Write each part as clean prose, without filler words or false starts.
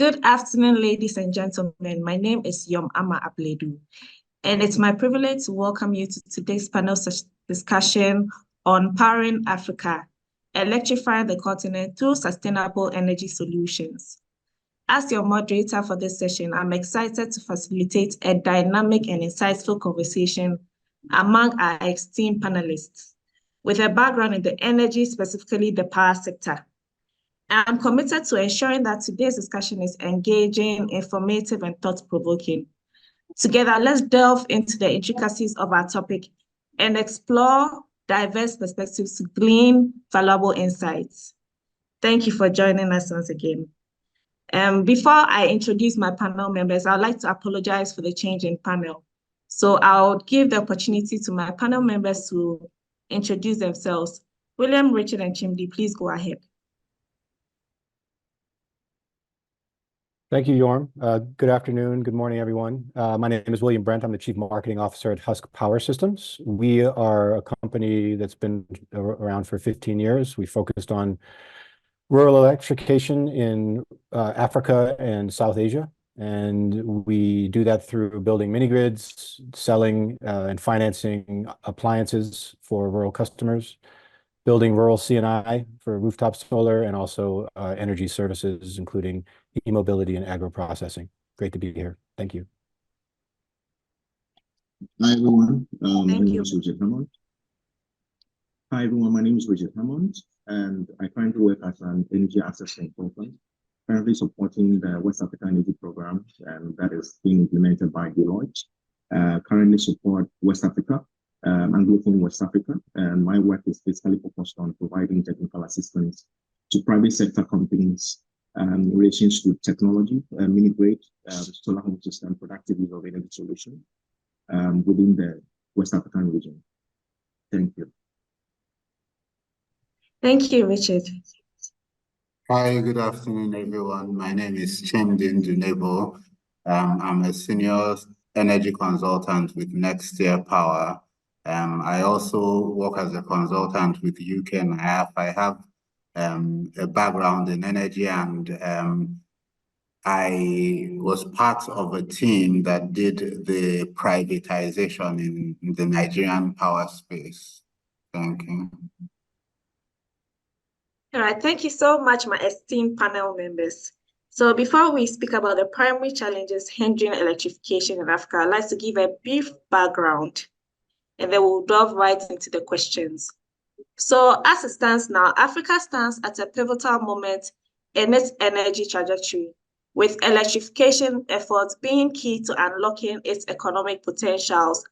Good afternoon, ladies and gentlemen. My name is Yom Ama Abledu, and it's my privilege to welcome you to today's panel discussion on Powering Africa, Electrifying the Continent Through Sustainable Energy Solutions. As your moderator for this session, I'm excited to facilitate a dynamic and insightful conversation among our esteemed panelists with a background in the energy, specifically the power sector. I'm committed to ensuring that today's discussion is engaging, informative, and thought-provoking. Together, let's delve into the intricacies of our topic and explore diverse perspectives to glean valuable insights. Thank you for joining us once again. Before I introduce my panel members, I'd like to apologize for the change in panel. So I'll give the opportunity to my panel members to introduce themselves. William, Richard, and Chimdi, please go ahead. Thank you, Yorm. Good afternoon, good morning, everyone. My name is William Brent. I'm the Chief Marketing Officer at Husk Power Systems. We are a company that's been around for 15 years. We focused on rural electrification in Africa and South Asia. And we do that through building mini grids, selling and financing appliances for rural customers, building rural C&I for rooftop solar, and also energy services, including e-mobility and agro-processing. Great to be here. Thank you. Hi, everyone. My name is Richard Hammond. Hi, everyone. My name is Richard Hammond, and I currently work as an energy access consultant, currently supporting the West African Energy Program, and that is being implemented by Deloitte. Currently support West Africa. I'm looking West Africa, and my work is basically focused on providing technical assistance to private sector companies in relation to technology, mini-grid, solar home system, productive use of energy solution within the West African region. Thank you. Thank you, Richard. Hi, good afternoon, everyone. My name is Chimdi Dunebo. I'm a senior energy consultant with Next Year Power. I also work as a consultant with UK and I have a background in energy, and I was part of a team that did the privatization in the Nigerian power space. Thank you. All right, thank you so much, my esteemed panel members. So before we speak about the primary challenges hindering electrification in Africa, I'd like to give a brief background, and then we'll delve right into the questions. So as it stands now, Africa stands at a pivotal moment in its energy trajectory, with electrification efforts being key to unlocking its economic potentials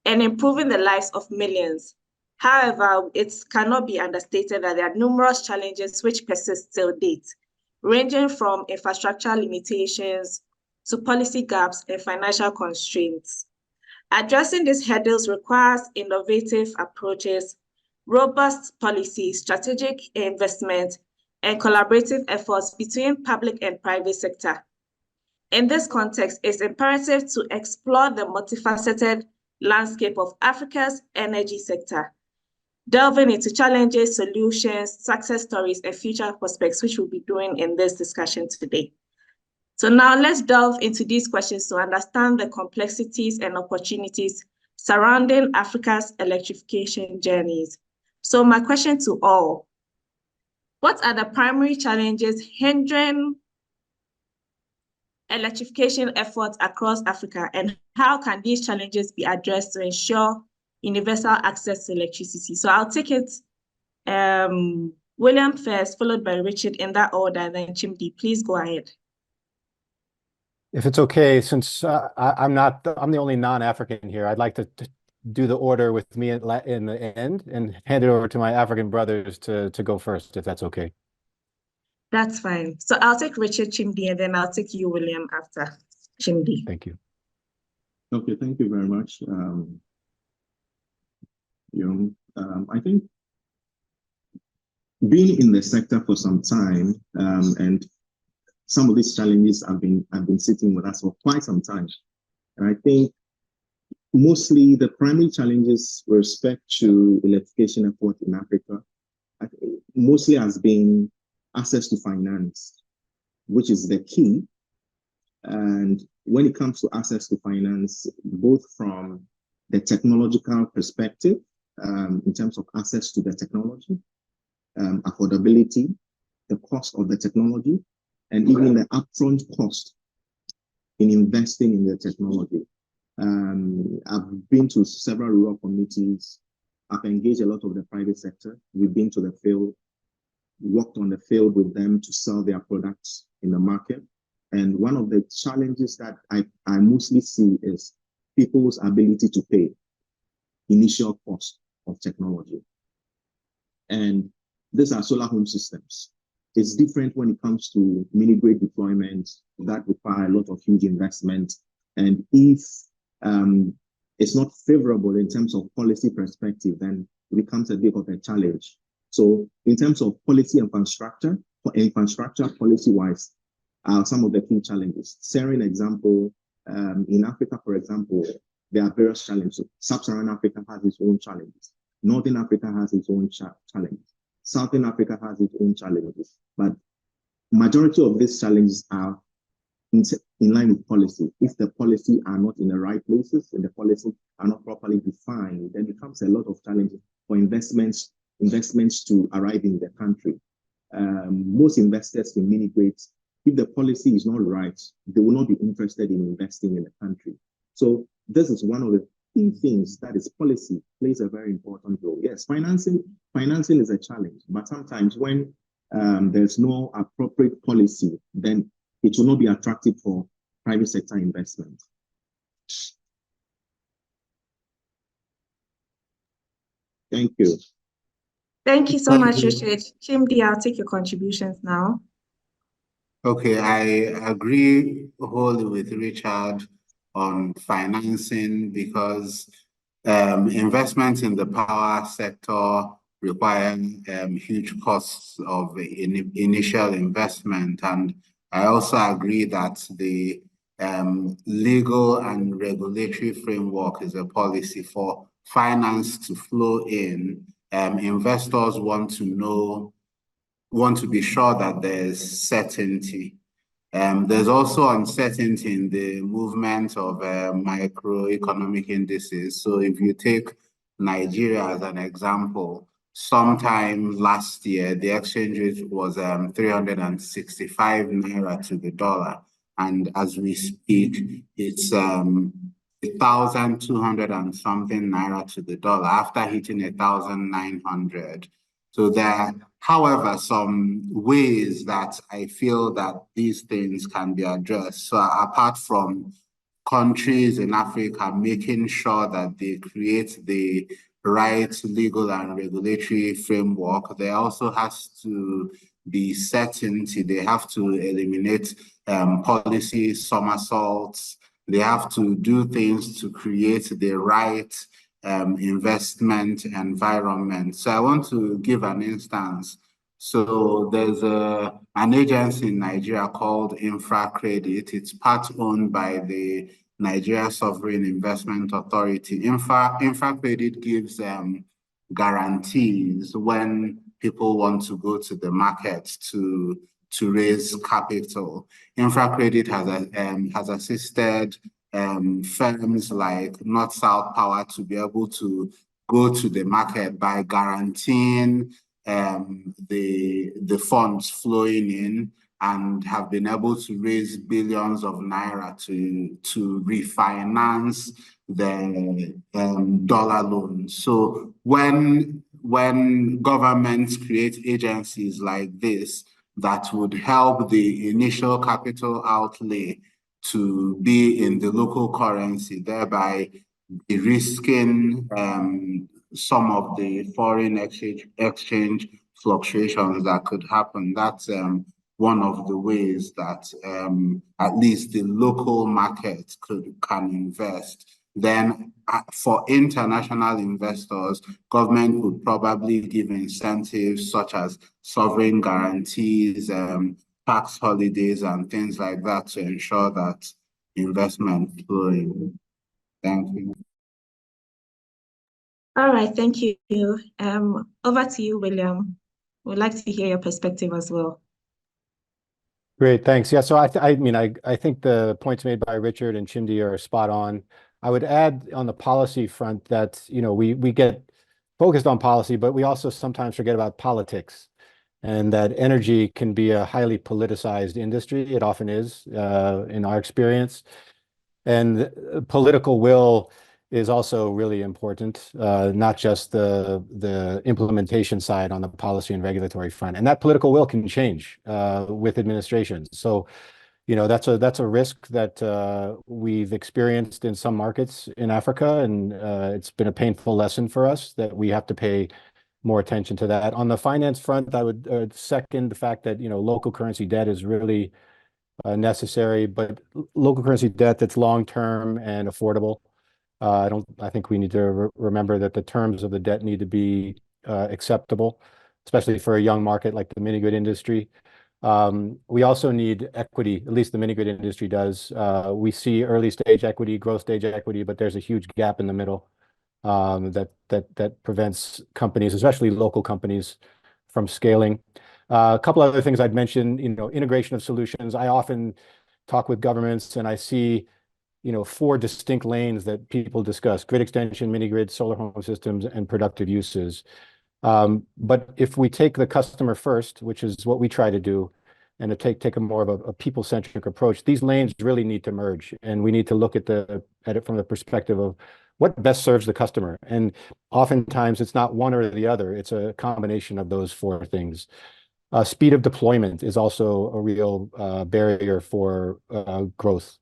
and improving the lives of millions. However, it cannot be understated that there are numerous challenges which persist till date, ranging from infrastructure limitations to policy gaps and financial constraints. Addressing these hurdles requires innovative approaches, robust policy, strategic investment, and collaborative efforts between public and private sector. In this context, it's imperative to explore the multifaceted landscape of Africa's energy sector, delving into challenges, solutions, success stories, and future prospects, which we'll be doing in this discussion today. So now let's delve into these questions to understand the complexities and opportunities surrounding Africa's electrification journeys. So my question to all, what are the primary challenges hindering electrification efforts across Africa, and how can these challenges be addressed to ensure universal access to electricity? So I'll take it William first, followed by Richard in that order, then Chimdi. Please go ahead. If it's okay, since I'm the only non-African here, I'd like to do the order with me in the end and hand it over to my African brothers to go first, if that's okay. That's fine. So I'll take Richard, Chimdi, and then I'll take you, William, after Chimdi. Thank you. Okay, thank you very much. I think being in the sector for some time, and some of these challenges have been sitting with us for quite some time. And I think mostly the primary challenges with respect to electrification effort in Africa mostly has been access to finance. which is the key. And when it comes to access to finance, both from the technological perspective, in terms of access to the technology, affordability, the cost of the technology, and even the upfront cost in investing in the technology. I've been to several rural communities. I've engaged a lot of the private sector. We've been to the field, worked on the field with them to sell their products in the market. And one of the challenges that I mostly see is people's ability to pay initial cost of technology. And these are solar home systems. It's different when it comes to mini-grid deployment that require a lot of huge investment. And if it's not favorable in terms of policy perspective, then it becomes a bit of a challenge. So in terms of policy infrastructure policy-wise, some of the key challenges. Sharing example, in Africa, for example, there are various challenges. Sub-Saharan Africa has its own challenges. Northern Africa has its own challenges. Southern Africa has its own challenges. But majority of these challenges are in line with policy. If the policy are not in the right places and the policy are not properly defined, then it becomes a lot of challenges for investments to arrive in the country. Most investors in mini-grids, if the policy is not right, they will not be interested in investing in the country. So this is one of the key things, that is policy plays a very important role. Yes, financing is a challenge, but sometimes when there's no appropriate policy, then it will not be attractive for private sector investment. Thank you. Thank you so much, Richard. Chimdi, I'll take your contributions now. Okay, I agree wholly with Richard on financing because investments in the power sector require huge costs of initial investment. And I also agree that the legal and regulatory framework is a policy for finance to flow in. Investors want to be sure that there's certainty. There's also uncertainty in the movement of microeconomic indices. So if you take Nigeria as an example, sometime last year, the exchange rate was 365 naira to the dollar. And as we speak, it's 1,200 and something naira to the dollar after hitting 1,900. So there are, however, some ways that I feel that these things can be addressed. So apart from countries in Africa making sure that they create the right legal and regulatory framework, there also has to be certainty. They have to eliminate policy somersaults. They have to do things to create the right investment environment. So I want to give an instance. So there's an agency in Nigeria called InfraCredit. It's part owned by the Nigeria Sovereign Investment Authority. InfraCredit gives guarantees when people want to go to the market to raise capital. InfraCredit has assisted firms like North-South Power to be able to go to the market by guaranteeing the funds flowing in, and have been able to raise billions of naira to refinance the dollar loans. So when governments create agencies like this that would help the initial capital outlay to be in the local currency, thereby de-risking some of the foreign exchange fluctuations that could happen. That's one of the ways that at least the local market can invest. Then for international investors, government would probably give incentives such as sovereign guarantees, tax holidays, and things like that to ensure that investment flowing. Thank you. All right, thank you. Over to you, William. We'd like to hear your perspective as well. Great, thanks. Yeah, so I mean, I think the points made by Richard and Chindi are spot on. I would add on the policy front that, we get focused on policy, but we also sometimes forget about politics, and that energy can be a highly politicized industry. It often is, in our experience. And political will is also really important, not just the implementation side on the policy and regulatory front. And that political will can change with administrations. So, that's a risk that we've experienced in some markets in Africa, and it's been a painful lesson for us that we have to pay more attention to that. On the finance front, I would second the fact that local currency debt is really necessary, but local currency debt that's long-term and affordable. I think we need to remember that the terms of the debt need to be acceptable, especially for a young market like the mini-grid industry. We also need equity, at least the mini-grid industry does. We see early stage equity, growth stage equity, but there's a huge gap in the middle that prevents companies, especially local companies, from scaling. A couple other things I'd mention, integration of solutions. I often talk with governments and I see, 4 distinct lanes that people discuss: grid extension, mini grid, solar home systems, and productive uses. But if we take the customer first, which is what we try to do, and to take a more of a people-centric approach, these lanes really need to merge, and we need to look at it from the perspective of what best serves the customer. And oftentimes it's not one or the other; it's a combination of those 4 things. Speed of deployment is also a real barrier for growth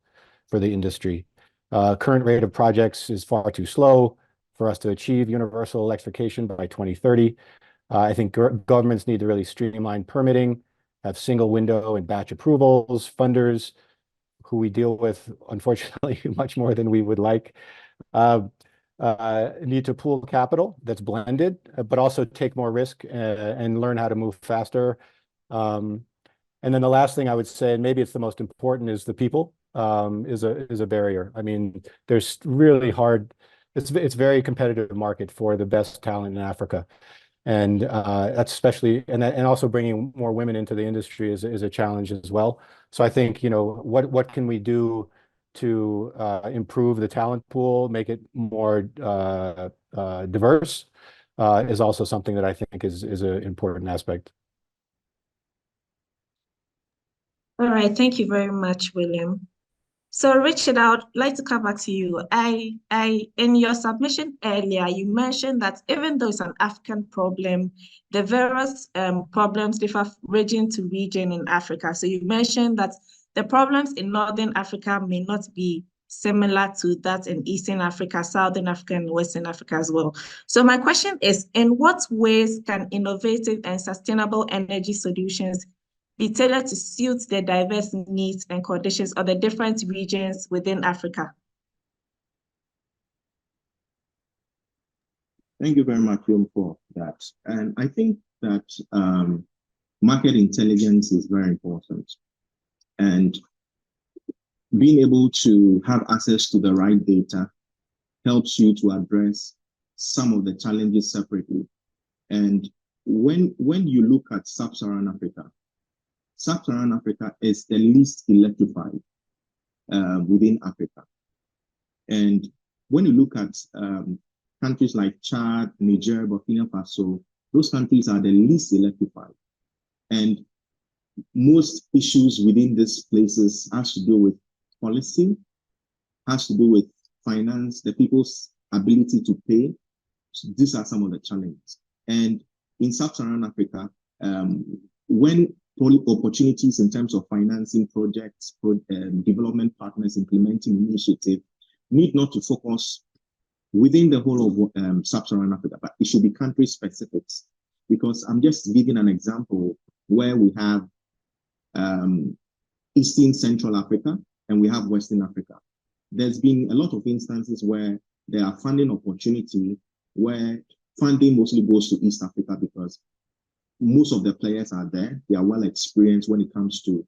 for the industry. Current rate of projects is far too slow for us to achieve universal electrification by 2030. I think governments need to really streamline permitting, have single window and batch approvals. Funders, who we deal with, unfortunately, much more than we would like, need to pool capital that's blended, but also take more risk and learn how to move faster. And then the last thing I would say, and maybe it's the most important, is the people is a barrier. I mean, there's really hard. It's very competitive market for the best talent in Africa, and that's especially and also bringing more women into the industry is a challenge as well. So I think what can we do to improve the talent pool, make it more diverse, is also something that I think is an important aspect. All right, thank you very much, William. So Richard, I would like to come back to you. In your submission earlier, you mentioned that even though it's an African problem, the various problems differ region to region in Africa. So you mentioned that the problems in Northern Africa may not be similar to that in Eastern Africa, Southern Africa, and Western Africa as well. So my question is, in what ways can innovative and sustainable energy solutions be tailored to suit the diverse needs and conditions of the different regions within Africa? Thank you very much, William, for that. And I think that market intelligence is very important. And being able to have access to the right data helps you to address some of the challenges separately. And when you look at Sub-Saharan Africa is the least electrified within Africa. And when you look at countries like Chad, Niger, Burkina Faso, those countries are the least electrified. And most issues within these places has to do with policy, has to do with finance, the people's ability to pay. So these are some of the challenges. And in Sub-Saharan Africa, when opportunities in terms of financing projects, development partners implementing initiatives need not to focus within the whole of Sub-Saharan Africa, but it should be country specifics. Because I'm just giving an example where we have Eastern Central Africa and we have Western Africa. There's been a lot of instances where there are funding opportunity where funding mostly goes to East Africa because most of the players are there. They are well experienced when it comes to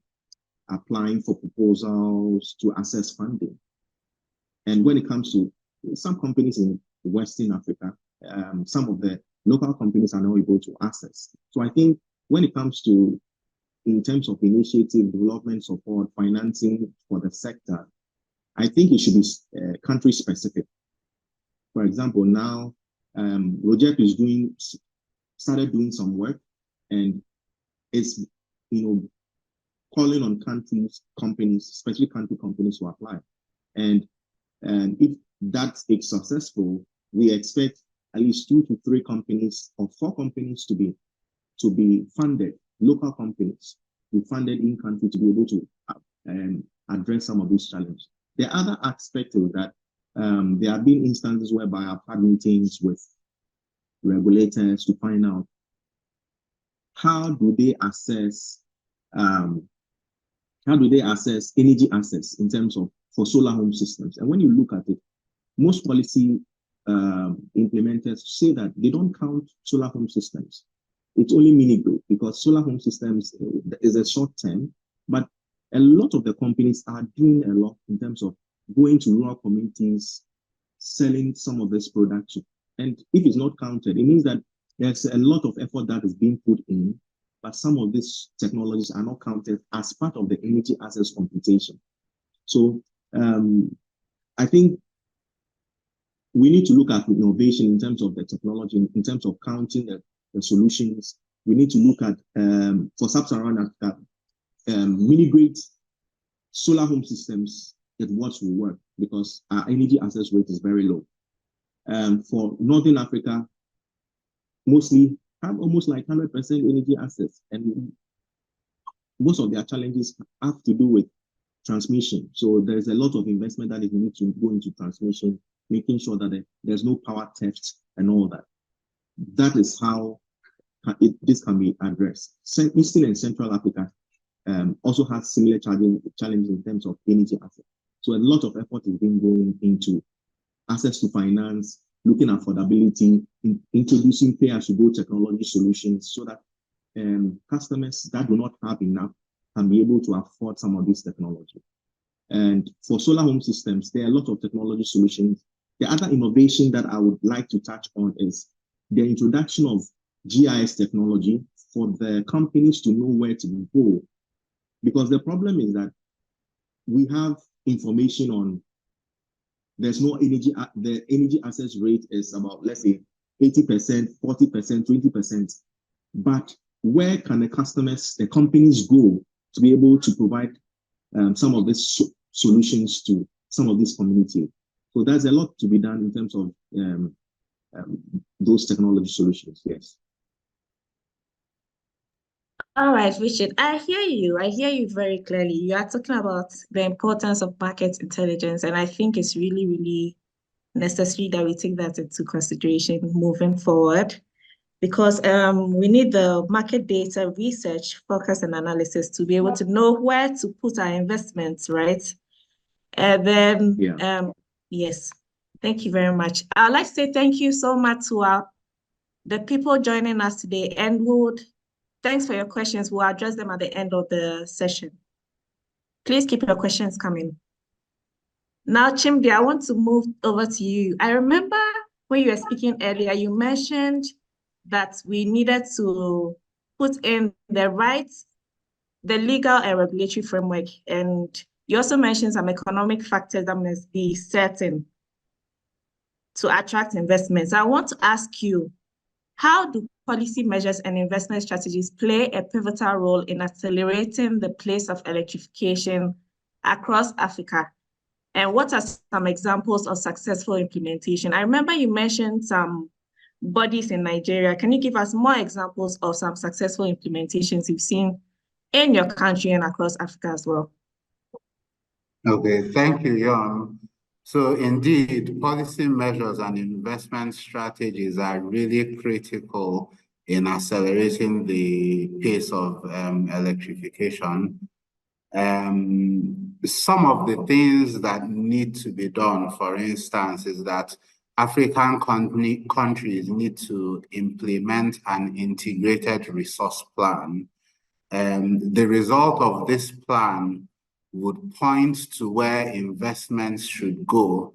applying for proposals to access funding. And when it comes to some companies in Western Africa, some of the local companies are not able to access. So I think when it comes to in terms of initiative, development support, financing for the sector, I think it should be country specific. For example, now Roger is started doing some work, and it's calling on companies, especially country companies, to apply. And if that is successful, we expect at least 2 to 3 companies or 4 companies to be funded, local companies, be funded in country to be able to address some of these challenges. The other aspect is that there have been instances whereby I've had meetings with regulators to find out how do they assess energy assets in terms of for solar home systems. And when you look at it, most policy implementers say that they don't count solar home systems. It's only mini-grid, because solar home systems is a short term, but a lot of the companies are doing a lot in terms of going to rural communities, selling some of this product. And if it's not counted, it means that there's a lot of effort that is being put in, but some of these technologies are not counted as part of the energy assets computation. So I think we need to look at innovation in terms of the technology, in terms of counting the solutions. We need to look at, for sub-Saharan Africa, mini-grid solar home systems that will work, because our energy access rate is very low. For Northern Africa, mostly have almost like 100% energy access, and most of their challenges have to do with transmission. So there's a lot of investment that is needed to go into transmission, making sure that there's no power theft and all that. That is how this can be addressed. Eastern and Central Africa also has similar challenges in terms of energy access. So a lot of effort is being going into access to finance, looking at affordability, introducing pay-as-you-go technology solutions, so that customers that do not have enough can be able to afford some of this technology. And for solar home systems, there are a lot of technology solutions. The other innovation that I would like to touch on is the introduction of GIS technology for the companies to know where to go. Because the problem is that we have information on there's no energy, the energy access rate is about, let's say, 80%, 40%, 20%. But where can the companies go to be able to provide some of these solutions to some of these communities? So there's a lot to be done in terms of those technology solutions, yes. All right, Richard, I hear you. I hear you very clearly. You are talking about the importance of market intelligence, and I think it's really, really necessary that we take that into consideration moving forward, because we need the market data research, focus, and analysis to be able to know where to put our investments, right? And then, yes, thank you very much. I'd like to say thank you so much to the people joining us today, and thanks for your questions. We'll address them at the end of the session. Please keep your questions coming. Now, Chimdi, I want to move over to you. I remember when you were speaking earlier, you mentioned that we needed to put in the legal and regulatory framework. And you also mentioned some economic factors that must be certain to attract investments. I want to ask you, how do policy measures and investment strategies play a pivotal role in accelerating the pace of electrification across Africa? And what are some examples of successful implementation? I remember you mentioned some bodies in Nigeria. Can you give us more examples of some successful implementations you've seen in your country and across Africa as well? Okay, thank you, Yon. So indeed, policy measures and investment strategies are really critical in accelerating the pace of electrification. Some of the things that need to be done, for instance, is that African countries need to implement an integrated resource plan. The result of this plan would point to where investments should go,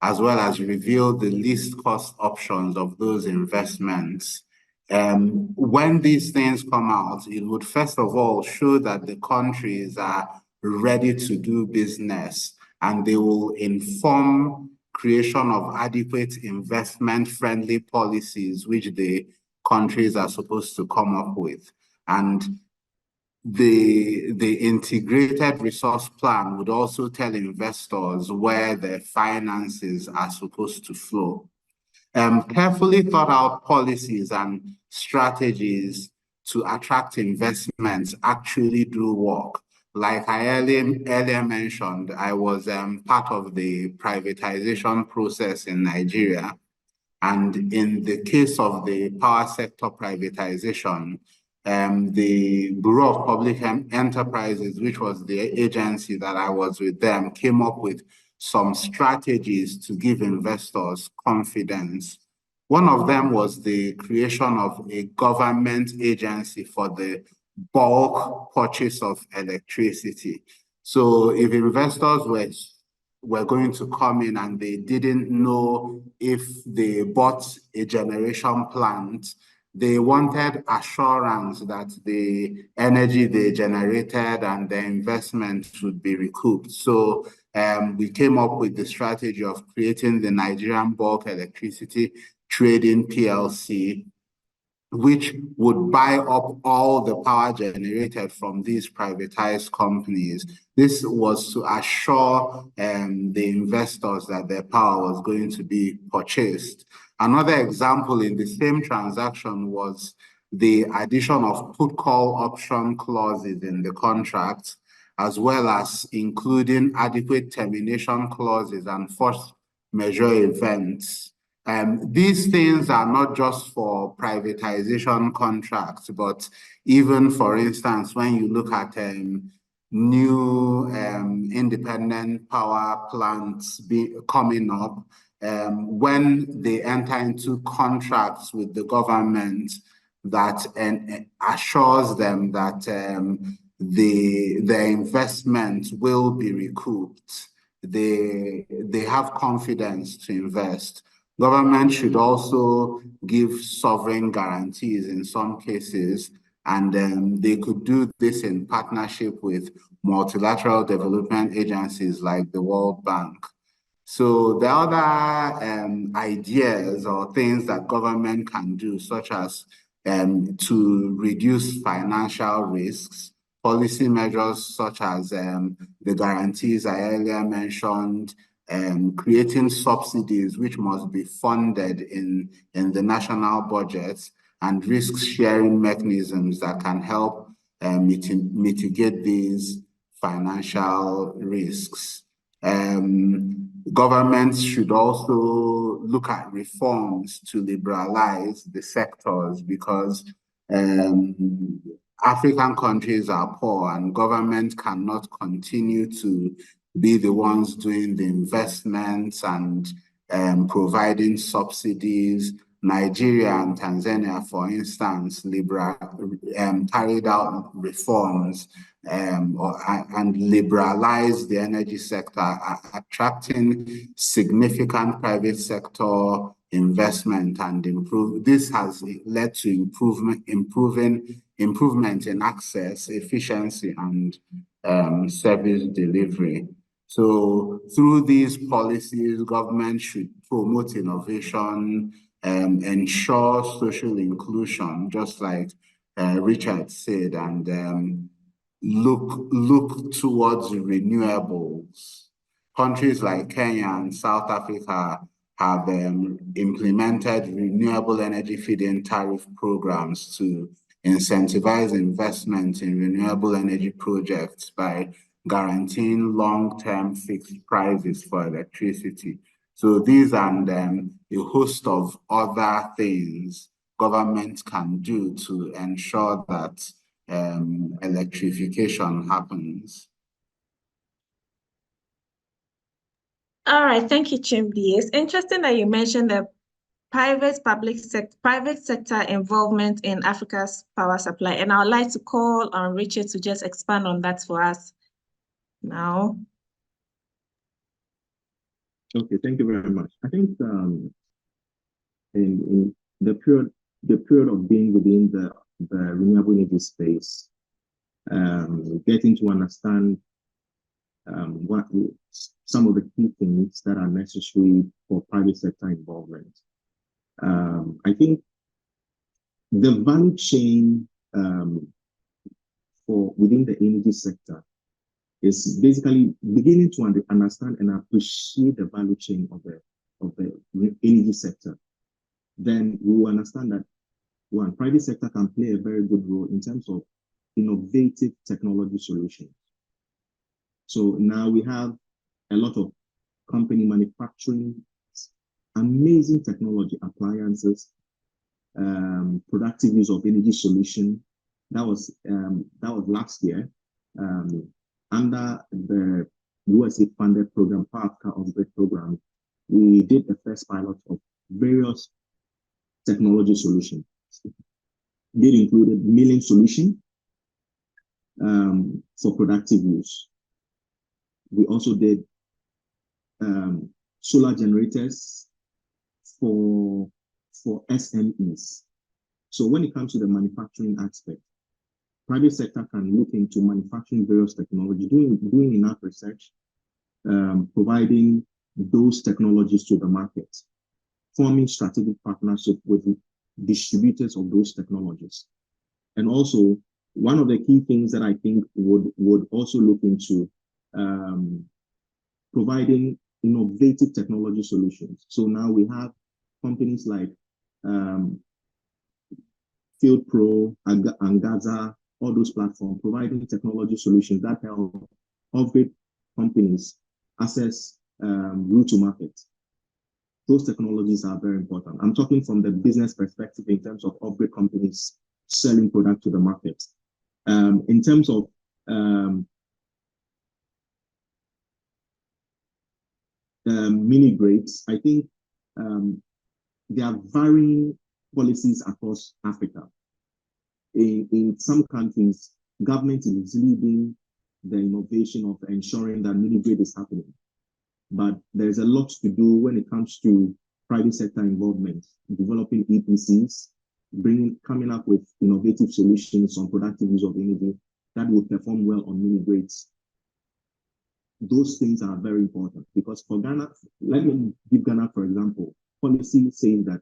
as well as reveal the least cost options of those investments. When these things come out, it would first of all show that the countries are ready to do business, and they will inform creation of adequate investment-friendly policies which the countries are supposed to come up with. And the integrated resource plan would also tell investors where their finances are supposed to flow. Carefully thought out policies and strategies to attract investments actually do work. Like I earlier mentioned, I was part of the privatization process in Nigeria. And in the case of the power sector privatization, the Bureau of Public Enterprises, which was the agency that I was with them, came up with some strategies to give investors confidence. One of them was the creation of a government agency for the bulk purchase of electricity. So if investors were going to come in and they didn't know if they bought a generation plant, they wanted assurance that the energy they generated and the investment would be recouped. So we came up with the strategy of creating the Nigerian Bulk Electricity Trading PLC, which would buy up all the power generated from these privatized companies. This was to assure the investors that their power was going to be purchased. Another example in the same transaction was the addition of put-call option clauses in the contract, as well as including adequate termination clauses and force majeure events. These things are not just for privatization contracts, but even, for instance, when you look at new independent power plants coming up, when they enter into contracts with the government that assures them that their investment will be recouped, they have confidence to invest. Government should also give sovereign guarantees in some cases, and they could do this in partnership with multilateral development agencies like the World Bank. So the other ideas or things that government can do, such as to reduce financial risks, policy measures such as the guarantees I earlier mentioned, creating subsidies which must be funded in the national budget, and risk-sharing mechanisms that can help mitigate these financial risks. Governments should also look at reforms to liberalize the sectors, because African countries are poor and government cannot continue to be the ones doing the investments and providing subsidies. Nigeria and Tanzania, for instance, carried out reforms and liberalized the energy sector, attracting significant private sector investment and improve. This has led to improvement in access, efficiency, and service delivery. So through these policies, government should promote innovation, ensure social inclusion, just like Richard said, and look towards renewables. Countries like Kenya and South Africa have implemented renewable energy feed-in tariff programs to incentivize investment in renewable energy projects by guaranteeing long-term fixed prices for electricity. So these and a host of other things government can do to ensure that electrification happens. All right, thank you, Chimdi. It's interesting that you mentioned the private sector involvement in Africa's power supply, and I would like to call on Richard to just expand on that for us now. Okay, thank you very much. I think in the period the period of being within the renewable energy space, getting to understand what some of the key things that are necessary for private sector involvement. I think the value chain for within the energy sector is basically beginning to understand and appreciate the value chain of the energy sector. Then we will understand that one, private sector can play a very good role in terms of innovative technology solutions. So now we have a lot of company manufacturing amazing technology, appliances, productive use of energy solution. That was last year under the USA funded program, Power Upgrade program. We did the first pilot of various technology solutions. They included milling solution for productive use. We also did solar generators for SMEs. So when it comes to the manufacturing aspect, private sector can look into manufacturing various technology, doing enough research, providing those technologies to the market, forming strategic partnership with distributors of those technologies. And also, one of the key things that I think would also look into providing innovative technology solutions. So now we have companies like Field Pro, Angaza, all those platforms providing technology solutions that help off-grid companies access route to market. Those technologies are very important. I'm talking from the business perspective in terms of off-grid companies selling product to the market. In terms of mini grids, I think there are varying policies across Africa. In some countries, government is leading the innovation of ensuring that mini grid is happening. But there's a lot to do when it comes to private sector involvement, developing EPCs, coming up with innovative solutions on productive use of energy that will perform well on mini grids. Those things are very important because for Ghana, let me give Ghana, for example, policy says that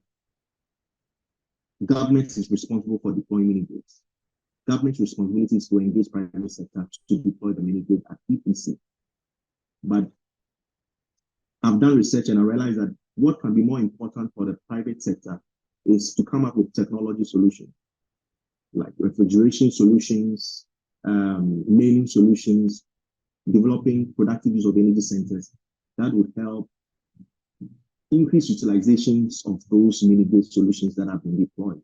government is responsible for deploying mini grids. Government's responsibility is to engage private sector to deploy the mini grid at EPC. But I've done research and I realized that what can be more important for the private sector is to come up with technology solutions, like refrigeration solutions, mailing solutions, developing productive use of energy centers that would help increase utilizations of those mini grid solutions that have been deployed.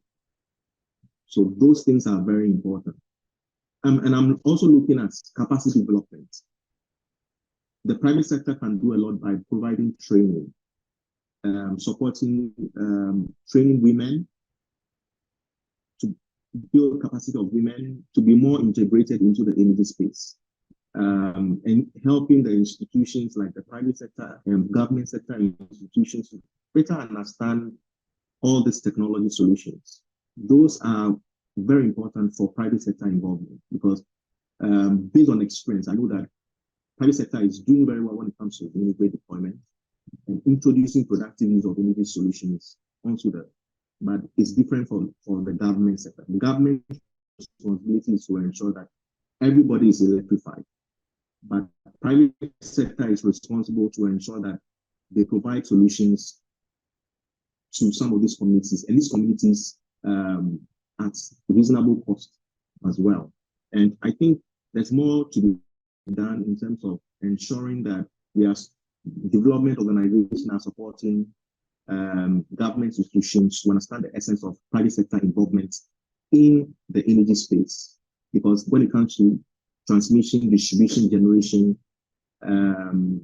So those things are very important. And I'm also looking at capacity development. The private sector can do a lot by providing training, supporting training women to build capacity of women to be more integrated into the energy space, and helping the institutions like the private sector and government sector institutions to better understand all these technology solutions. Those are very important for private sector involvement because based on experience, I know that private sector is doing very well when it comes to energy grid deployment and introducing productive use of energy solutions onto that. But it's different for the government sector. The government responsibility is to ensure that everybody is electrified. But private sector is responsible to ensure that they provide solutions to some of these communities, and these communities at reasonable cost as well. And I think there's more to be done in terms of ensuring that we are development organizations are supporting government institutions to understand the essence of private sector involvement in the energy space. Because when it comes to transmission, distribution, generation, energy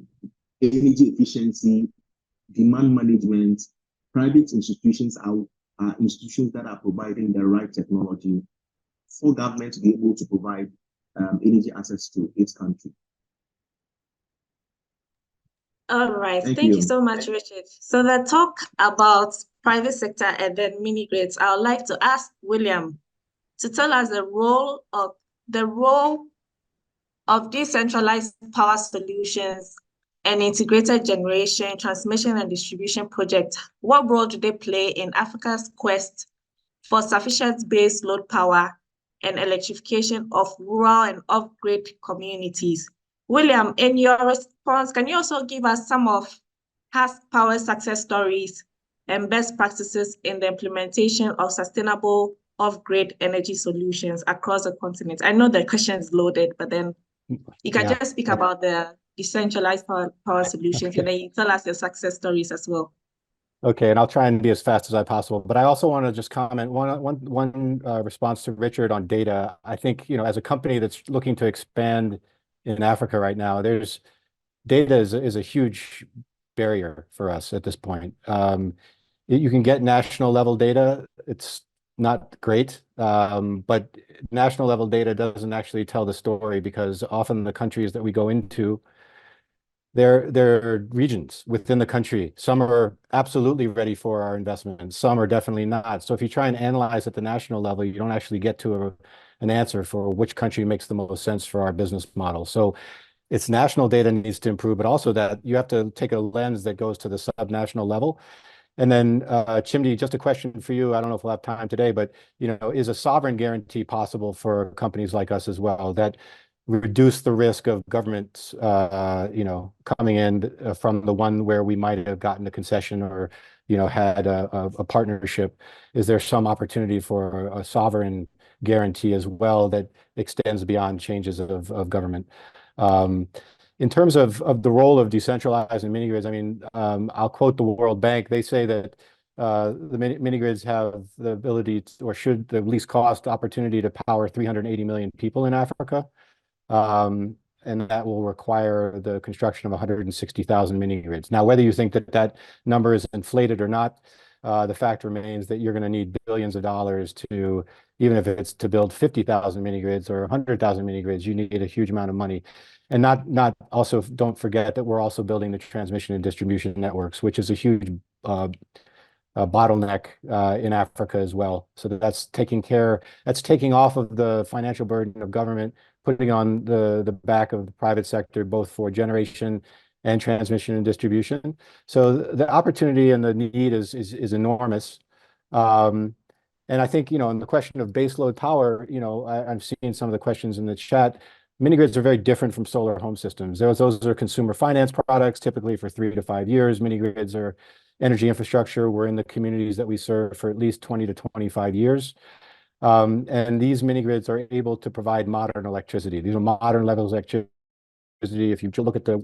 efficiency, demand management, private institutions are institutions that are providing the right technology for government to be able to provide energy access to its country. All right. Thank Thank you you. so much, Richard. So the talk about private sector and then mini grids, I would like to ask William to tell us the role of decentralized power solutions and integrated generation, transmission, and distribution projects. What role do they play in Africa's quest for sufficient base load power and electrification of rural and off-grid communities? William, in your response, can you also give us some of past power success stories and best practices in the implementation of sustainable off-grid energy solutions across the continent? I know the question is loaded, but then you can just speak about the decentralized power solutions, and then you tell us your success stories as well. Okay, and I'll try and be as fast as possible. But I also want to just comment one response to Richard on data. I think, as a company that's looking to expand in Africa right now, data is a huge barrier for us at this point. You can get national level data. It's not great, but national level data doesn't actually tell the story, because often the countries that we go into, they're regions within the country. Some are absolutely ready for our investment, some are definitely not. So if you try and analyze at the national level, you don't actually get to an answer for which country makes the most sense for our business model. So it's national data needs to improve, but also that you have to take a lens that goes to the subnational level. And then, Chimdi, just a question for you. I don't know if we'll have time today, but is a sovereign guarantee possible for companies like us as well, that reduce the risk of governments, coming in from the one where we might have gotten a concession or, had a partnership? Is there some opportunity for a sovereign guarantee as well that extends beyond changes of government? In terms of the role of decentralized and mini grids, I mean, I'll quote the World Bank. They say that the mini grids have the ability to, or should, the least cost opportunity to power 380 million people in Africa. And that will require the construction of 160,000 mini grids. Now, whether you think that number is inflated or not, the fact remains that you're going to need billions of dollars to, even if it's to build 50,000 mini grids or 100,000 mini grids, you need a huge amount of money. And not also, don't forget that we're also building the transmission and distribution networks, which is a huge bottleneck in Africa as well. So that's taking off of the financial burden of government, putting on the back of the private sector, both for generation and transmission and distribution. So the opportunity and the need is enormous. And I think, in the question of baseload power, I've seen some of the questions in the chat. Mini grids are very different from solar home systems. Those are consumer finance products, typically for 3 to 5 years. Mini grids are energy infrastructure. We're in the communities that we serve for at least 20 to 25 years. And these mini grids are able to provide modern electricity. These are modern levels of electricity. If you look at the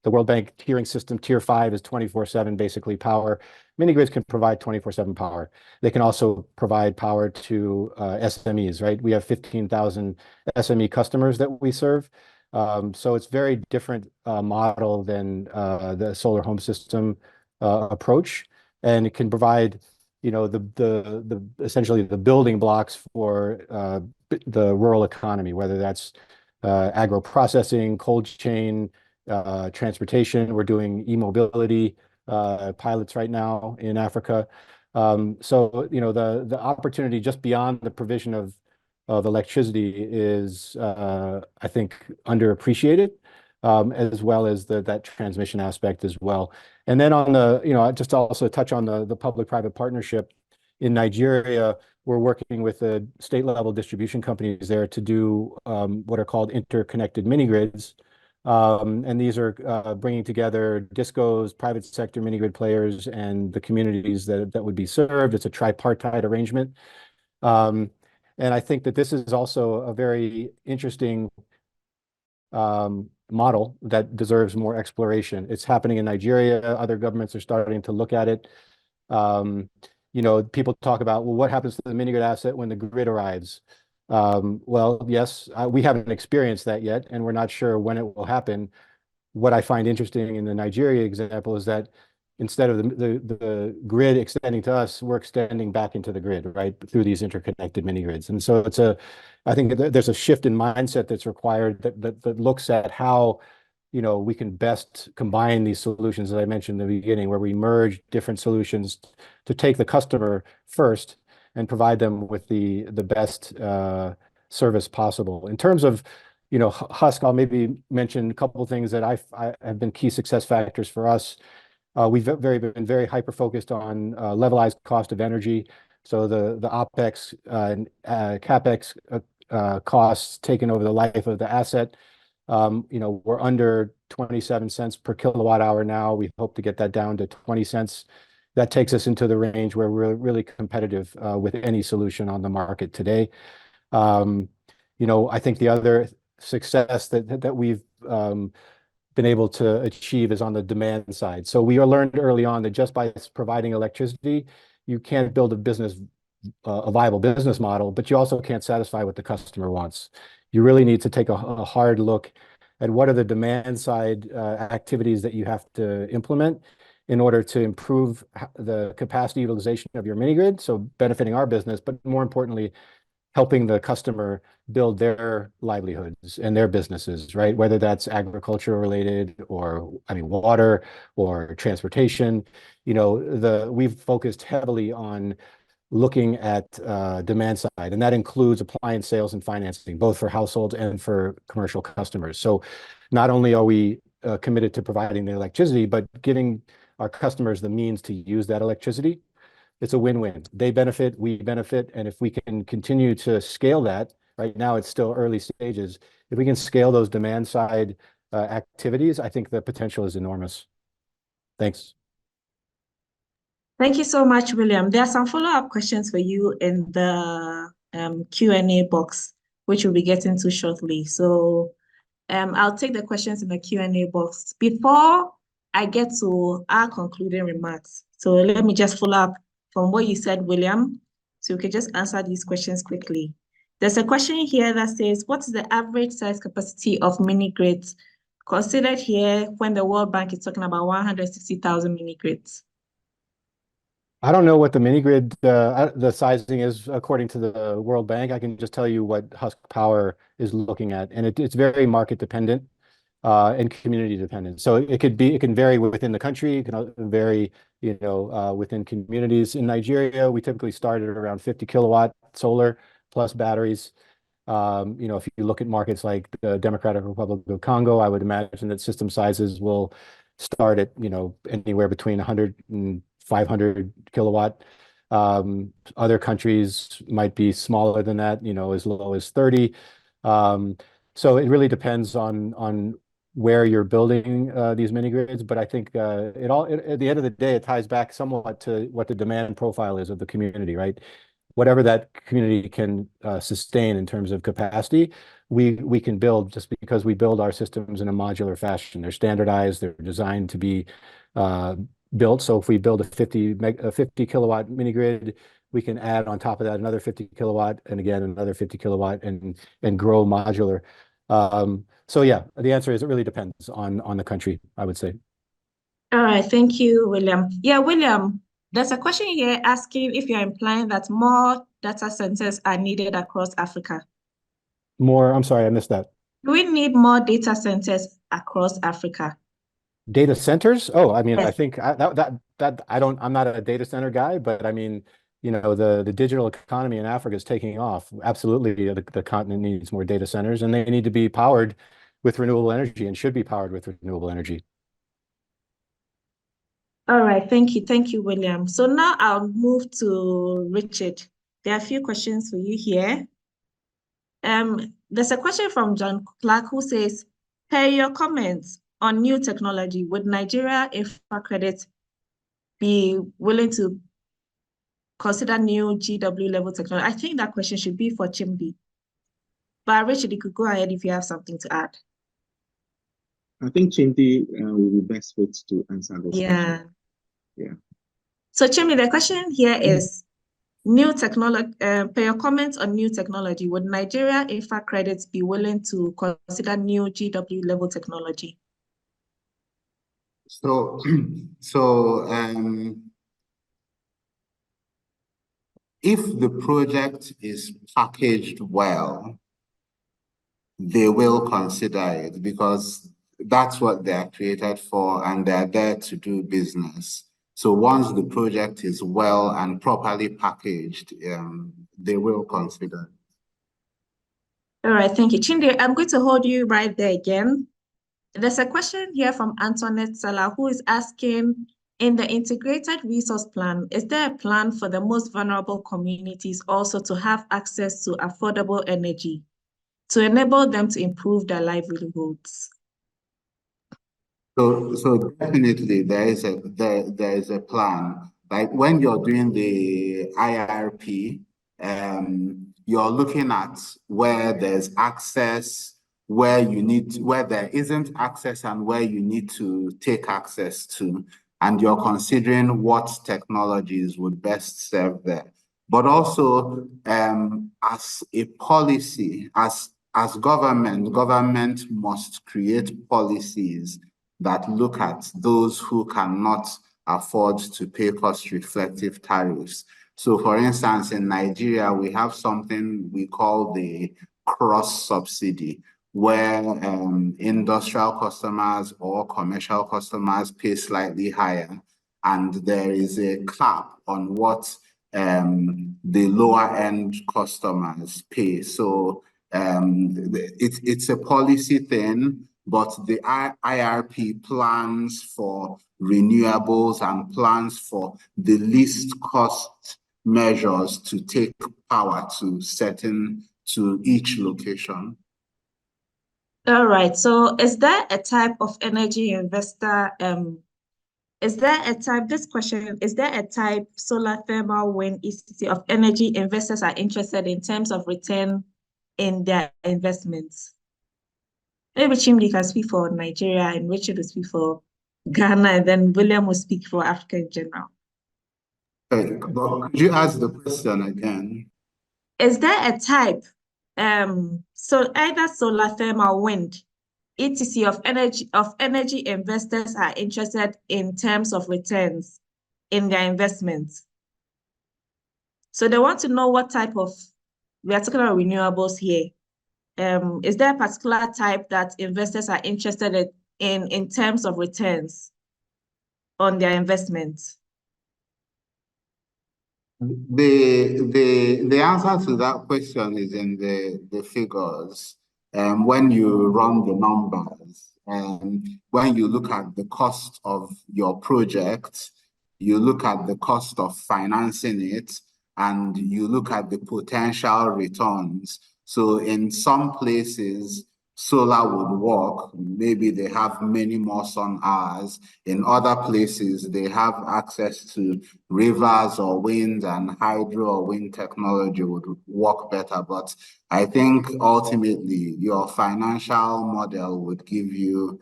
World Bank tiering system, tier 5 is 24/7 basically power. Mini grids can provide 24/7 power. They can also provide power to SMEs, right? We have 15,000 SME customers that we serve. So it's very different model than the solar home system approach, and it can provide, essentially the building blocks for the rural economy, whether that's agro processing, cold chain, transportation. We're doing e-mobility pilots right now in Africa. So the opportunity just beyond the provision of electricity is, I think, underappreciated, as well as that transmission aspect as well. And then on the, just also touch on the public-private partnership in Nigeria. We're working with the state-level distribution companies there to do what are called interconnected mini grids. And these are bringing together discos, private sector mini grid players, and the communities that would be served. It's a tripartite arrangement. And I think that this is also a very interesting model that deserves more exploration. It's happening in Nigeria. Other governments are starting to look at it. People talk about, well, what happens to the mini grid asset when the grid arrives? Well, yes, we haven't experienced that yet, and we're not sure when it will happen. What I find interesting in the Nigeria example is that instead of the grid extending to us, we're extending back into the grid, right, through these interconnected mini grids. And so I think there's a shift in mindset that's required that looks at how we can best combine these solutions, as I mentioned in the beginning, where we merge different solutions to take the customer first and provide them with the best service possible. In terms of Husk, I'll maybe mention a couple of things that I have been key success factors for us. We've been very hyper-focused on levelized cost of energy. So the OpEx and CapEx costs taken over the life of the asset. We're under 27 cents per kilowatt hour now. We hope to get that down to 20 cents. That takes us into the range where we're really competitive with any solution on the market today. I think the other success that we've been able to achieve is on the demand side. So we learned early on that just by providing electricity, you can't build a viable business model, but you also can't satisfy what the customer wants. You really need to take a hard look at what are the demand side activities that you have to implement in order to improve the capacity utilization of your mini grid, so benefiting our business, but more importantly, helping the customer build their livelihoods and their businesses, right? Whether that's agriculture related or, water or transportation. We've focused heavily on looking at demand side, and that includes appliance sales and financing, both for households and for commercial customers. So not only are we committed to providing the electricity, but giving our customers the means to use that electricity. It's a win-win. They benefit, we benefit, and if we can continue to scale that, right now it's still early stages, if we can scale those demand side activities, I think the potential is enormous. Thanks. Thank you so much, William. There are some follow-up questions for you in the Q&A box, which we'll be getting to shortly. So I'll take the questions in the Q&A box. Before I get to our concluding remarks, so let me just follow up from what you said, William, so we can just answer these questions quickly. There's a question here that says, what is the average size capacity of mini grids considered here when the World Bank is talking about 160,000 mini grids? I don't know what the mini grid, the sizing is according to the World Bank. I can just tell you what Husk Power is looking at, and it's very market dependent and community dependent. So it can vary within the country. It can vary, within communities. In Nigeria, we typically started at around 50 kilowatt solar plus batteries. If you look at markets like the Democratic Republic of Congo, I would imagine that system sizes will start at, anywhere between 100 and 500 kilowatt. Other countries might be smaller than that, as low as 30. So it really depends on where you're building these mini grids, but I think at the end of the day, it ties back somewhat to what the demand profile is of the community, right? Whatever that community can sustain in terms of capacity, we can build just because we build our systems in a modular fashion. They're standardized, they're designed to be built. So if we build a 50 kilowatt mini grid, we can add on top of that another 50 kilowatt and again another 50 kilowatt and grow modular. So yeah, the answer is it really depends on the country, I would say. All right, thank you, William. Yeah, William, there's a question here asking if you're implying that more data centers are needed across Africa. I'm sorry, I missed that. Do we need more data centers across Africa? Data centers? Oh, Yes. I think I'm not a data center guy, but the digital economy in Africa is taking off. Absolutely, the continent needs more data centers, and they need to be powered with renewable energy and should be powered with renewable energy. All right, thank you, William. So now I'll move to Richard. There are a few questions for you here. There's a question from John Clark who says, per your comments on new technology, would Nigeria Infra Credit be willing to consider new GW level technology? I think that question should be for Chimdi. But Richard, you could go ahead if you have something to add. I think Chimdi will be best fit to answer those questions. Yeah. So Chimdi, the question here is, new technology, per your comments on new technology, would Nigeria Infra Credits be willing to consider new GW level technology? So if the project is packaged well, they will consider it because that's what they are created for, and they're there to do business. So once the project is well and properly packaged, they will consider. All right, thank you. Chinde, I'm going to hold you right there again. There's a question here from Antoinette Salah, who is asking, in the integrated resource plan, is there a plan for the most vulnerable communities also to have access to affordable energy to enable them to improve their livelihoods? So definitely there is a plan. Like when you're doing the IRP, you're looking at where there's access, where there isn't access, and where you need to take access to, and you're considering what technologies would best serve there. But also, as a policy, as government must create policies that look at those who cannot afford to pay cost-reflective tariffs. So for instance, in Nigeria, we have something we call the cross-subsidy, where industrial customers or commercial customers pay slightly higher, and there is a cap on what the lower-end customers pay. So it's a policy thing, but the IRP plans for renewables and plans for the least cost measures to take power to each location. All right, so is there a type of energy investor, this question, is there a type solar, thermal, wind, ECC of energy investors are interested in terms of return in their investments? Maybe Chimdi can speak for Nigeria and Richard will speak for Ghana, and then William will speak for Africa in general. Okay, but could you ask the question again? Is there a type, so either solar, thermal, wind, etc. of energy investors are interested in terms of returns in their investments? So they want to know what type of, we are talking about renewables here. Is there a particular type that investors are interested in terms of returns on their investments? The answer to that question is in the figures. When you run the numbers, when you look at the cost of your project, you look at the cost of financing it, and you look at the potential returns. So in some places, solar would work. Maybe they have many more sun hours. In other places, they have access to rivers or wind, and hydro or wind technology would work better. But I think ultimately your financial model would give you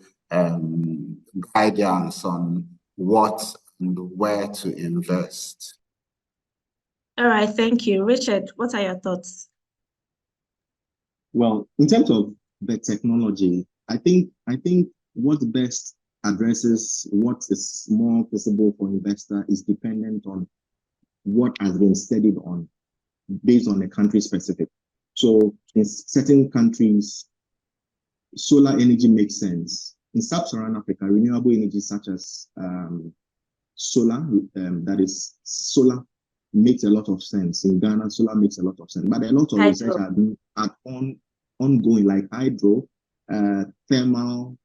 guidance on what and where to invest. All right, thank you. Richard, what are your thoughts? Well, in terms of the technology, I think what best addresses what is more feasible for investor is dependent on what has been studied on based on the country specific. So in certain countries, solar energy makes sense. In sub-Saharan Africa, renewable energy such as solar, that is solar, makes a lot of sense. In Ghana, solar makes a lot of sense. But a lot of research are being ongoing, like hydro, thermal,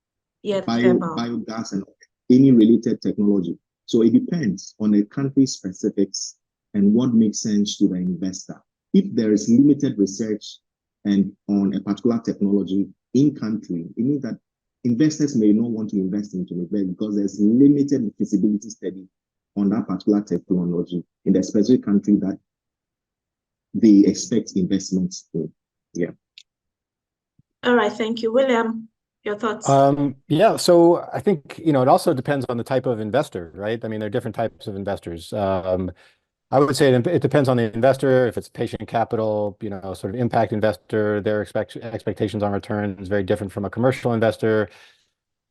biogas, and any related technology. So it depends on the country specifics and what makes sense to the investor. If there is limited research and on a particular technology in country, it means that investors may not want to invest into it because there's limited feasibility study on that particular technology in the specific country that they expect investments in. Yeah. All right, thank you. William, your thoughts? Yeah, so I think, it also depends on the type of investor, right? I mean, there are different types of investors. I would say it depends on the investor. If it's patient capital, sort of impact investor, their expectations on return is very different from a commercial investor.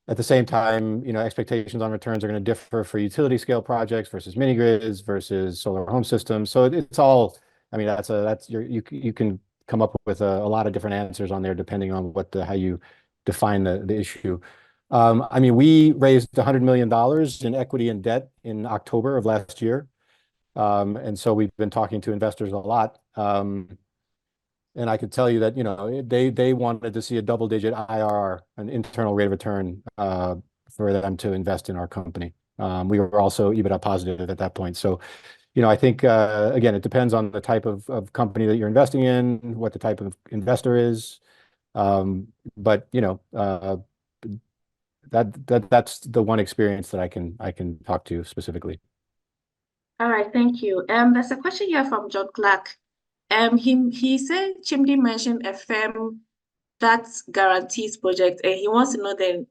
At the same time, expectations on returns are going to differ for utility scale projects versus mini grids versus solar home systems. So it's all, I mean, you can come up with a lot of different answers on there depending on how you define the issue. I mean, we raised $100 million in equity and debt in October of last year. And so we've been talking to investors a lot. And I could tell you that, you know, they wanted to see a double-digit IRR, an internal rate of return, for them to invest in our company. We were also EBITDA positive at that point. So, you know, I think, again, it depends on the type of company that you're investing in, what the type of investor is. But, you know, that's the one experience that I can talk to specifically. All right, thank you. There's a question here from John Clark. He said Chimdi mentioned a firm that guarantees projects, and he wants to know then,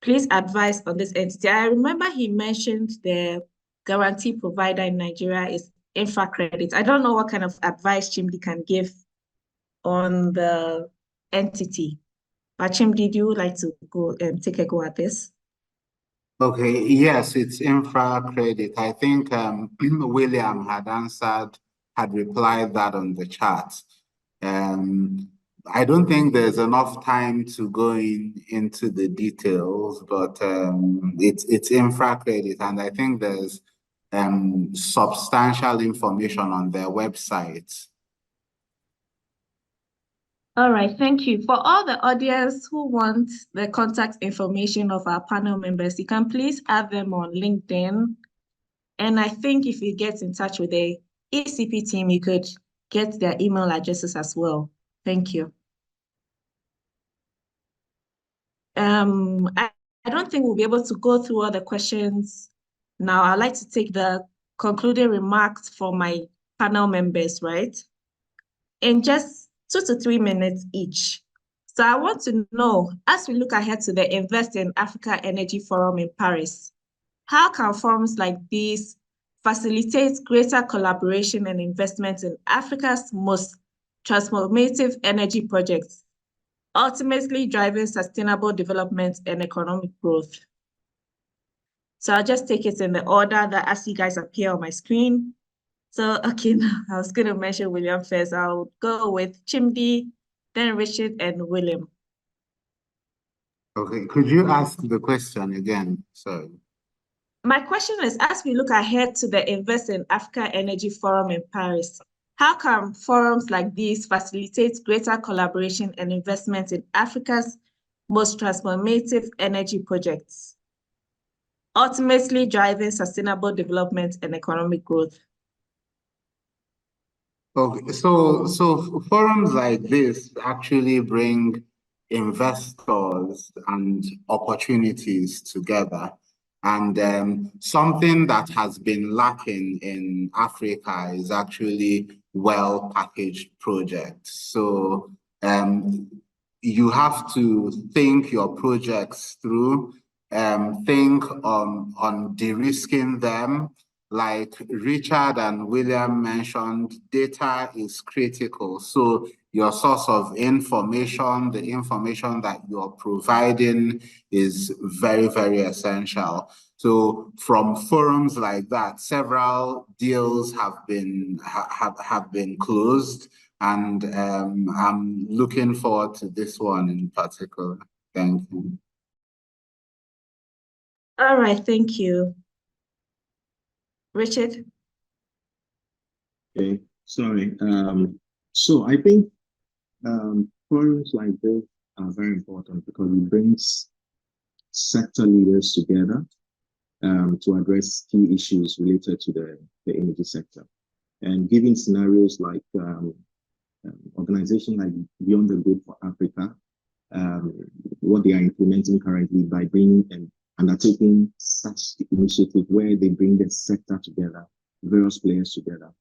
please advise on this entity. I remember he mentioned the guarantee provider in Nigeria is InfraCredit. I don't know what kind of advice Chimdi can give on the entity. But Chimdi, do you like to go and take a go at this? Okay, yes, it's InfraCredit. I think William had replied that on the chat. I don't think there's enough time to go into the details, but it's InfraCredit, and I think there's substantial information on their website. All right, thank you. For all the audience who want the contact information of our panel members, you can please add them on LinkedIn. And I think if you get in touch with the ECP team, you could get their email addresses as well. Thank you. I don't think we'll be able to go through all the questions now. I'd like to take the concluding remarks for my panel members, right? In just 2 to 3 minutes each. So I want to know, as we look ahead to the Invest in Africa Energy Forum in Paris, how can forums like these facilitate greater collaboration and investment in Africa's most transformative energy projects, ultimately driving sustainable development and economic growth? So I'll just take it in the order that as you guys appear on my screen. So, okay, I was going to mention William first. I'll go with Chimdi, then Richard, and William. Okay, could you ask the question again? Sorry. My question is, as we look ahead to the Invest in Africa Energy Forum in Paris, how can forums like these facilitate greater collaboration and investment in Africa's most transformative energy projects, ultimately driving sustainable development and economic growth? Okay, so forums like this actually bring investors and opportunities together. And something that has been lacking in Africa is actually well-packaged projects. So you have to think your projects through, think on de-risking them. Like Richard and William mentioned, data is critical. So your source of information, the information that you're providing is very, very essential. So from forums like that, several deals have been closed, and I'm looking forward to this one in particular. Thank you. All right, thank you. Richard? Okay, sorry. So I think forums like this are very important because it brings sector leaders together to address key issues related to the energy sector. And given scenarios like organizations like Beyond the Grid for Africa, what they are implementing currently by bringing and undertaking such initiative where they bring the sector together, various players together.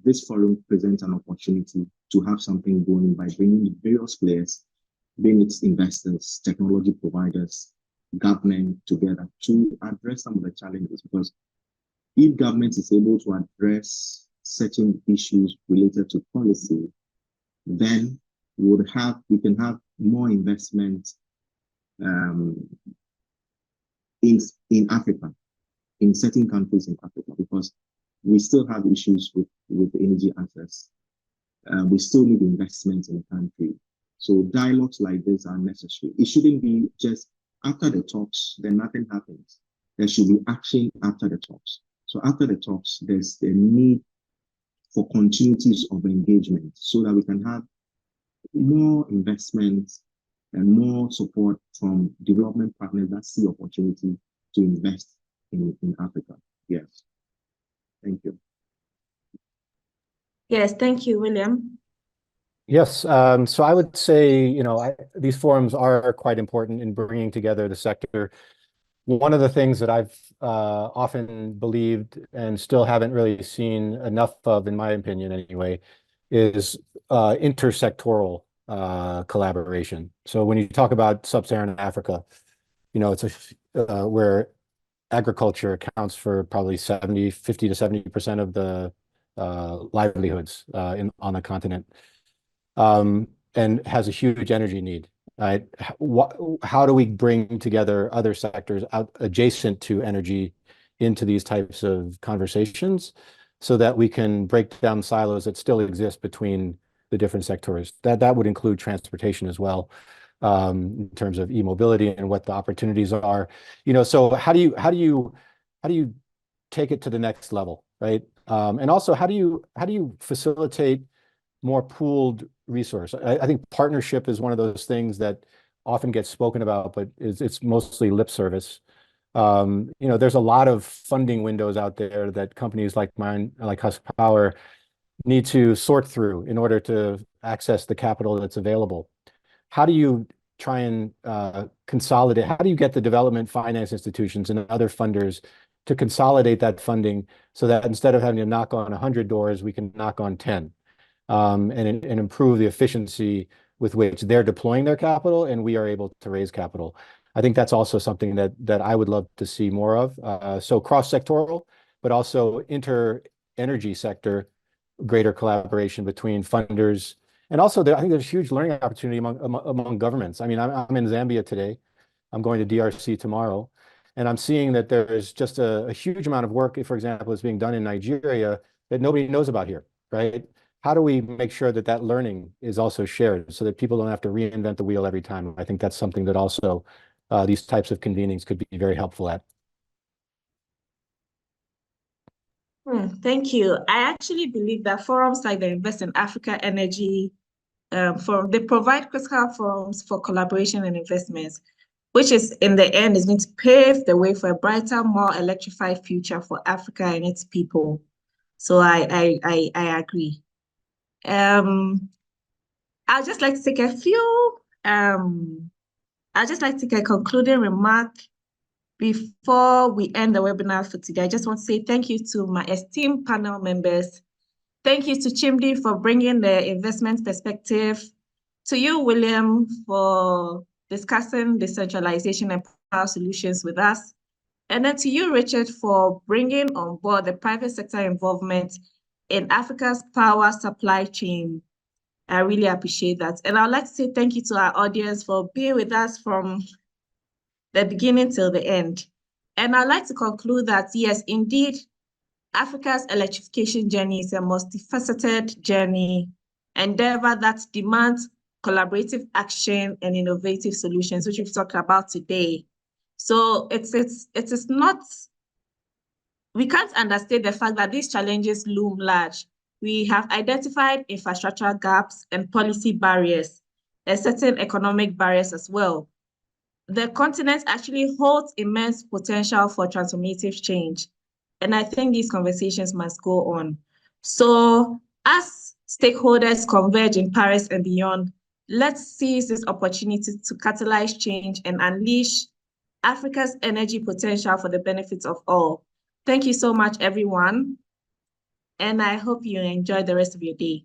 This forum presents an opportunity to have something going by bringing various players, being it investors, technology providers, government together to address some of the challenges. Because if government is able to address certain issues related to policy, then we can have more investment in Africa, in certain countries in Africa, because we still have issues with energy access. We still need investment in the country. So dialogues like this are necessary. It shouldn't be just after the talks, then nothing happens. There should be action after the talks. So after the talks, there's the need for continuities of engagement so that we can have more investment and more support from development partners that see opportunity to invest in Africa. Yes. Thank you. Yes, thank you, William. Yes, so I would say, these forums are quite important in bringing together the sector. One of the things that I've often believed and still haven't really seen enough of, in my opinion anyway, is intersectoral collaboration. So when you talk about sub-Saharan Africa, it's where agriculture accounts for probably 50 to 70% of the livelihoods on the continent, and has a huge energy need. Right? How do we bring together other sectors adjacent to energy into these types of conversations so that we can break down silos that still exist between the different sectors? That would include transportation as well, in terms of e-mobility and what the opportunities are. So how do you take it to the next level, right? And also, how do you facilitate more pooled resource? I think partnership is one of those things that often gets spoken about, but it's mostly lip service. There's a lot of funding windows out there that companies like mine, like Husk Power, need to sort through in order to access the capital that's available. How do you try and consolidate? How do you get the development finance institutions and other funders to consolidate that funding so that instead of having to knock on 100 doors, we can knock on 10? And improve the efficiency with which they're deploying their capital and we are able to raise capital. I think that's also something that I would love to see more of. So cross-sectoral, but also inter-energy sector, greater collaboration between funders. And also, I think there's huge learning opportunity among governments. I mean, I'm in Zambia today. I'm going to DRC tomorrow. And I'm seeing that there's just a huge amount of work, for example, is being done in Nigeria that nobody knows about here, right? How do we make sure that learning is also shared so that people don't have to reinvent the wheel every time? I think that's something that also these types of convenings could be very helpful at. Thank you. I actually believe that forums like the Invest in Africa Energy Forum, they provide critical forums for collaboration and investments, which is in the end is going to pave the way for a brighter, more electrified future for Africa and its people. So I agree. I'd just like to take a few, I'd just like to take a concluding remark before we end the webinar for today. I just want to say thank you to my esteemed panel members. Thank you to Chimdi for bringing the investment perspective. To you, William, for discussing decentralization and power solutions with us. And then to you, Richard, for bringing on board the private sector involvement in Africa's power supply chain. I really appreciate that. And I'd like to say thank you to our audience for being with us from the beginning till the end. And I'd like to conclude that, yes, indeed, Africa's electrification journey is a multifaceted journey, endeavor that demands collaborative action and innovative solutions, which we've talked about today. So it is not, we can't understate the fact that these challenges loom large. We have identified infrastructural gaps and policy barriers, and certain economic barriers as well. The continent actually holds immense potential for transformative change. And I think these conversations must go on. So as stakeholders converge in Paris and beyond, let's seize this opportunity to catalyze change and unleash Africa's energy potential for the benefit of all. Thank you so much, everyone. And I hope you enjoy the rest of your day.